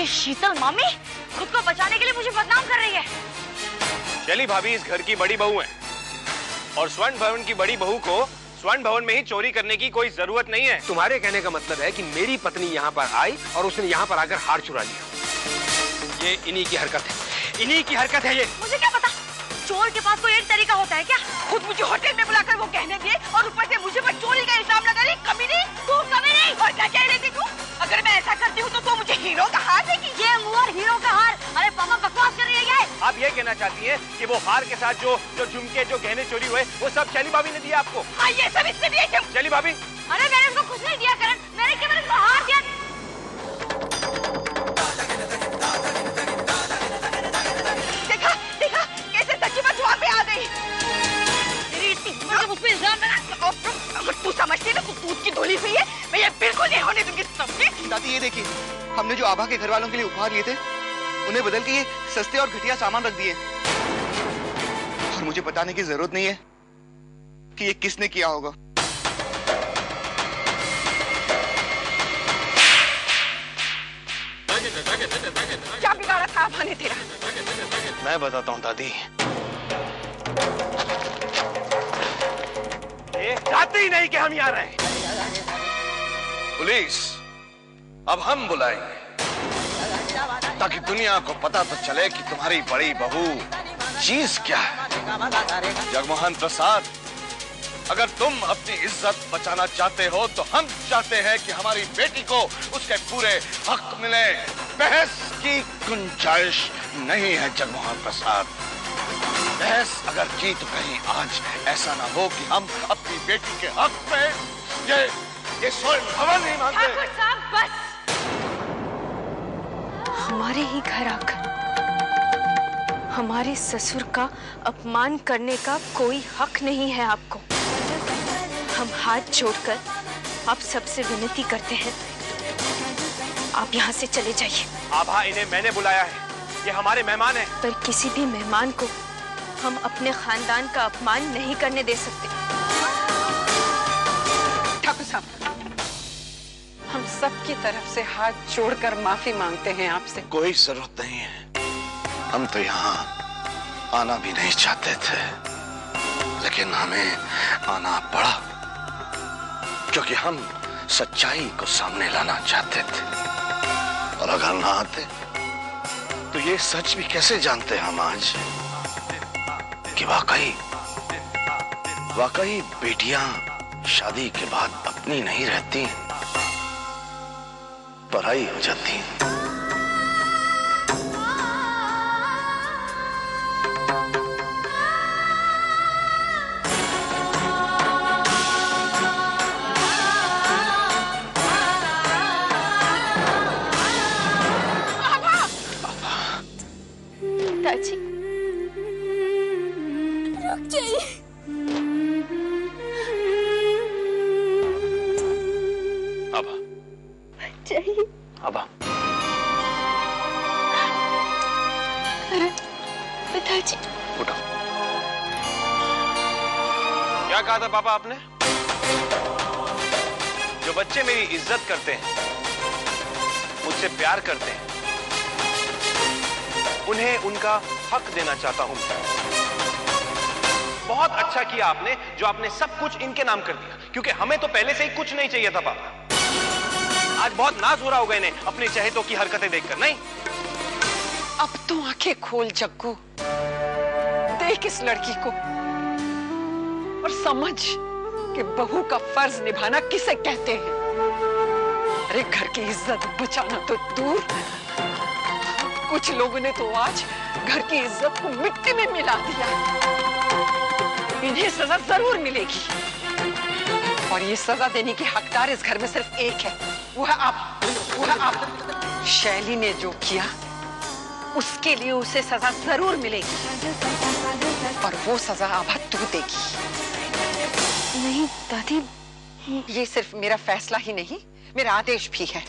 ये शीतल मामी खुद को बचाने के लिए मुझे बदनाम कर रही है। शैली भाभी इस घर की बड़ी बहू है और स्वर्ण भवन की बड़ी बहू को स्वर्ण भवन में ही चोरी करने की कोई जरूरत नहीं है। तुम्हारे कहने का मतलब है कि मेरी पत्नी यहाँ पर आई और उसने यहाँ पर आकर हार चुरा लिया। ये इन्हीं की हरकत है, इन्हीं की हरकत है ये। मुझे क्या पता, चोर के पास कोई एक तरीका होता है क्या? खुद मुझे होटल में बुलाकर वो कहने दिए और ऊपर से मुझे पर चोरी का इल्जाम लगा रही। कमीनी, तू कमीनी। और क्या कह रही थी तू? अगर मैं ऐसा करती हूँ तो मुझे हीरो का हार देगी? ये मुँह और हीरो का हार? अरे पापा बकवास कर रही है ये। आप ये कहना चाहती हैं कि वो हार के साथ जो झुमके जो गहने चोरी हुए वो सब शैली भाभी ने दिया आपको? हाँ, ये सब इसने दिए। शैली भाभी? अरे मैंने उसको कुछ नहीं दिया करण, मैंने केवल उसको हार दिया। देखा देखा कैसे सच्ची बात वहाँ पे आ गई। मेरी इतनी हिम्मत जब उसमें इल्जाम लगा। अगर तू समझती ना तू दूध की धुली हुई है, मैं ये बिल्कुल नहीं होने दूंगी। समझी? दादी ये देखिए, हमने जो आभा के घर वालों के लिए उपहार लिए थे उन्हें बदल के ये सस्ते और घटिया सामान रख दिए और मुझे बताने की जरूरत नहीं है कि ये किसने किया होगा। क्या बिगाड़ा था आभा ने तेरा? मैं बताता हूँ दादी। ये चाहते ही नहीं कि हम यहाँ रहें। पुलिस अब हम बुलाएंगे ताकि दुनिया को पता तो चले कि तुम्हारी बड़ी बहू चीज क्या है। जगमोहन प्रसाद, अगर तुम अपनी इज्जत बचाना चाहते हो तो हम चाहते हैं कि हमारी बेटी को उसके पूरे हक मिले। बहस की गुंजाइश नहीं है जगमोहन प्रसाद। बहस अगर की तो कहीं आज ऐसा ना हो कि हम अपनी बेटी के हक में ये स्वर्ण भवन नहीं मांगते। ठाकुर साहब बस। हमारे ही घर आकर हमारे ससुर का अपमान करने का कोई हक नहीं है आपको। हम हाथ जोड़कर आप सबसे विनती करते हैं, आप यहाँ से चले जाइए। आभा, इन्हें मैंने बुलाया है, ये हमारे मेहमान हैं। पर किसी भी मेहमान को हम अपने खानदान का अपमान नहीं करने दे सकते। ठाकुर साहब, हम सबकी तरफ से हाथ जोड़कर माफी मांगते हैं आपसे। कोई जरूरत नहीं है, हम तो यहाँ आना भी नहीं चाहते थे, लेकिन हमें आना पड़ा क्योंकि हम सच्चाई को सामने लाना चाहते थे। और अगर ना आते तो ये सच भी कैसे जानते हम आज कि वाकई बेटियां शादी के बाद अपनी नहीं रहती, पराई हो जाती हैं। दादी, रुक जाइए। आभा, चाहिए। आभा, अरे पिताजी, उठो। क्या कहा था पापा आपने? जो बच्चे मेरी इज्जत करते हैं, मुझसे प्यार करते हैं, उन्हें उनका हक देना चाहता हूं। बहुत अच्छा किया आपने जो आपने सब कुछ इनके नाम कर दिया, क्योंकि हमें तो पहले से ही कुछ नहीं चाहिए था पापा। आज बहुत नाज हो रहा होगा इन्हें अपने चहेतों की हरकतें देखकर, नहीं? अब तो आंखें खोल जग्गू, देख इस लड़की को और समझ कि बहू का फर्ज निभाना किसे कहते हैं। अरे घर की इज्जत बचाना तो दूर, कुछ लोगों ने तो आज घर की इज्जत को मिट्टी में मिला दिया। इन्हें सजा जरूर मिलेगी और ये सजा देने की हकदार इस घर में सिर्फ एक है, वो है आप, वो है आप। शैली ने जो किया उसके लिए उसे सजा जरूर मिलेगी और वो सजा आभा तू देगी। नहीं दादी, ये सिर्फ मेरा फैसला ही नहीं, मेरा आदेश भी है।